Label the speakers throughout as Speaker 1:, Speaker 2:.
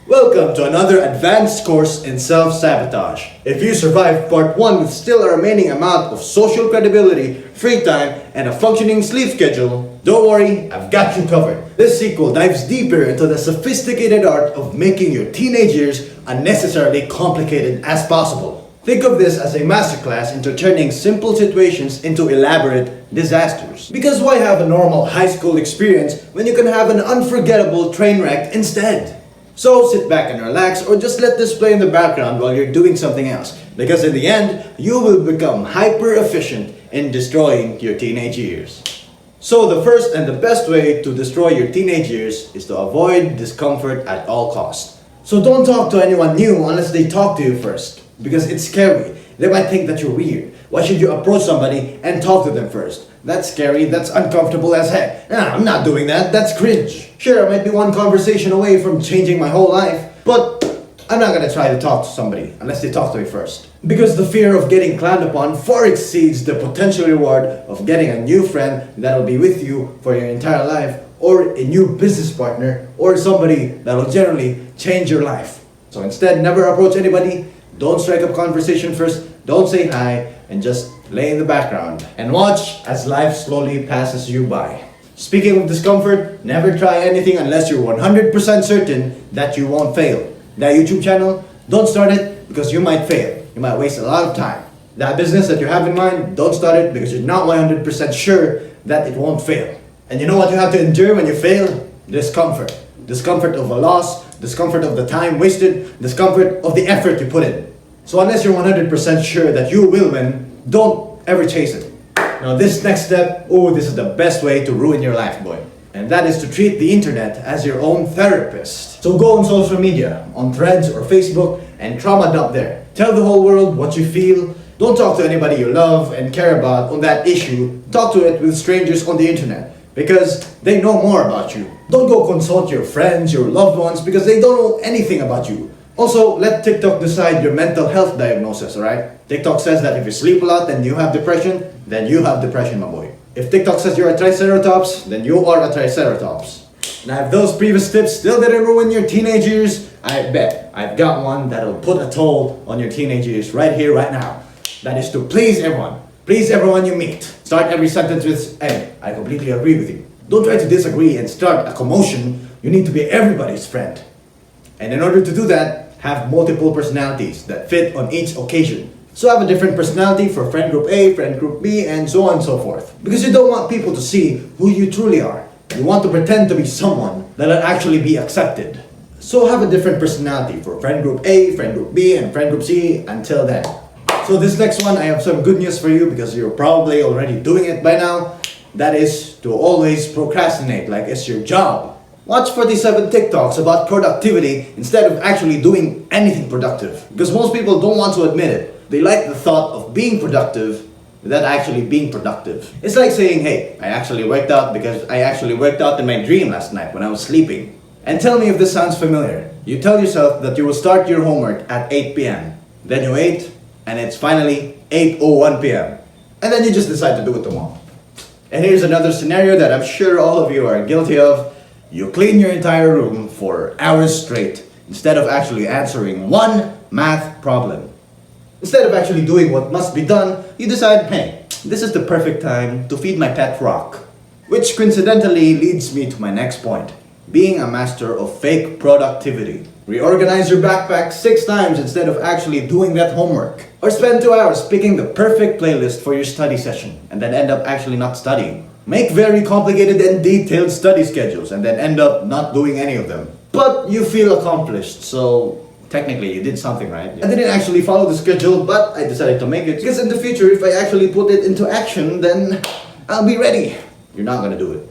Speaker 1: Welcome to another advanced course in self-sabotage. If you survive part 1 with still a remaining amount of social credibility, free time, and a functioning sleep schedule, don't worry, I've got you covered. This sequel dives deeper into the sophisticated art of making your teenage years unnecessarily complicated as possible. Think of this as a masterclass into turning simple situations into elaborate disasters. Because why have a normal high school experience when you can have an unforgettable train wreck instead? So sit back and relax, or just let this play in the background while you're doing something else. Because in the end, you will become hyper efficient in destroying your teenage years. So the first and the best way to destroy your teenage years is to avoid discomfort at all costs. So don't talk to anyone new unless they talk to you first. Because it's scary. They might think that you're weird. Why should you approach somebody and talk to them first? That's scary, that's uncomfortable as heck. Nah, I'm not doing that, that's cringe. Sure, I might be one conversation away from changing my whole life, but I'm not gonna try to talk to somebody unless they talk to me first. Because the fear of getting clowned upon far exceeds the potential reward of getting a new friend that'll be with you for your entire life, or a new business partner, or somebody that'll generally change your life. So instead, never approach anybody. Don't strike up conversation first, don't say hi, and just lay in the background and watch as life slowly passes you by. Speaking of discomfort, never try anything unless you're 100% certain that you won't fail. That YouTube channel, don't start it because you might fail. You might waste a lot of time. That business that you have in mind, don't start it because you're not 100% sure that it won't fail. And you know what you have to endure when you fail? Discomfort. Discomfort of a loss, discomfort of the time wasted, discomfort of the effort you put in. So unless you're 100% sure that you will win, don't ever chase it. Now this next step, this is the best way to ruin your life, boy. And that is to treat the internet as your own therapist. So go on social media, on Threads or Facebook, and trauma dump there. Tell the whole world what you feel. Don't talk to anybody you love and care about on that issue. Talk to it with strangers on the internet, because they know more about you. Don't go consult your friends, your loved ones, because they don't know anything about you. Also, let TikTok decide your mental health diagnosis, alright? TikTok says that if you sleep a lot and you have depression, then you have depression, my boy. If TikTok says you're a triceratops, then you are a triceratops. Now, if those previous tips still didn't ruin your teenage years, I bet I've got one that'll put a toll on your teenage years right here, right now. That is to please everyone. Please everyone you meet. Start every sentence with, "Hey, I completely agree with you." Don't try to disagree and start a commotion. You need to be everybody's friend. And in order to do that, have multiple personalities that fit on each occasion. So have a different personality for friend group A, friend group B, and so on and so forth. Because you don't want people to see who you truly are. You want to pretend to be someone that'll actually be accepted. So have a different personality for friend group A, friend group B, and friend group C until then. So this next one, I have some good news for you because you're probably already doing it by now. That is to always procrastinate like it's your job. Watch 47 TikToks about productivity instead of actually doing anything productive. Because most people don't want to admit it. They like the thought of being productive without actually being productive. It's like saying, "Hey, I actually worked out because I actually worked out in my dream last night when I was sleeping." And tell me if this sounds familiar. You tell yourself that you will start your homework at 8 p.m. Then you wait, and it's finally 8:01 p.m. And then you just decide to do it tomorrow. And here's another scenario that I'm sure all of you are guilty of. You clean your entire room for hours straight instead of actually answering one math problem. Instead of actually doing what must be done, you decide, "Hey, this is the perfect time to feed my pet rock." Which coincidentally leads me to my next point. Being a master of fake productivity. Reorganize your backpack 6 times instead of actually doing that homework. Or spend 2 hours picking the perfect playlist for your study session and then end up actually not studying. Make very complicated and detailed study schedules and then end up not doing any of them. But you feel accomplished, so technically you did something, right? I didn't actually follow the schedule, but I decided to make it. Because in the future, if I actually put it into action, then I'll be ready. You're not gonna do it.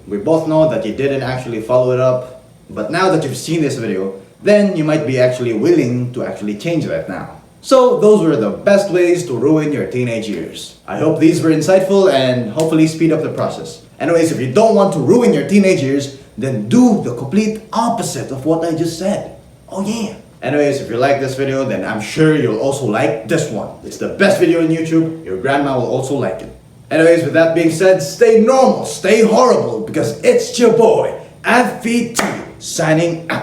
Speaker 1: We both know that you didn't actually follow it up. But now that you've seen this video, then you might be actually willing to actually change that now. So those were the best ways to ruin your teenage years. I hope these were insightful and hopefully speed up the process. Anyways, if you don't want to ruin your teenage years, then do the complete opposite of what I just said. Oh yeah. Anyways, if you like this video, then I'm sure you'll also like this one. It's the best video on YouTube. Your grandma will also like it. Anyways, with that being said, stay normal, stay horrible, because it's your boy, AdFeedT, signing out.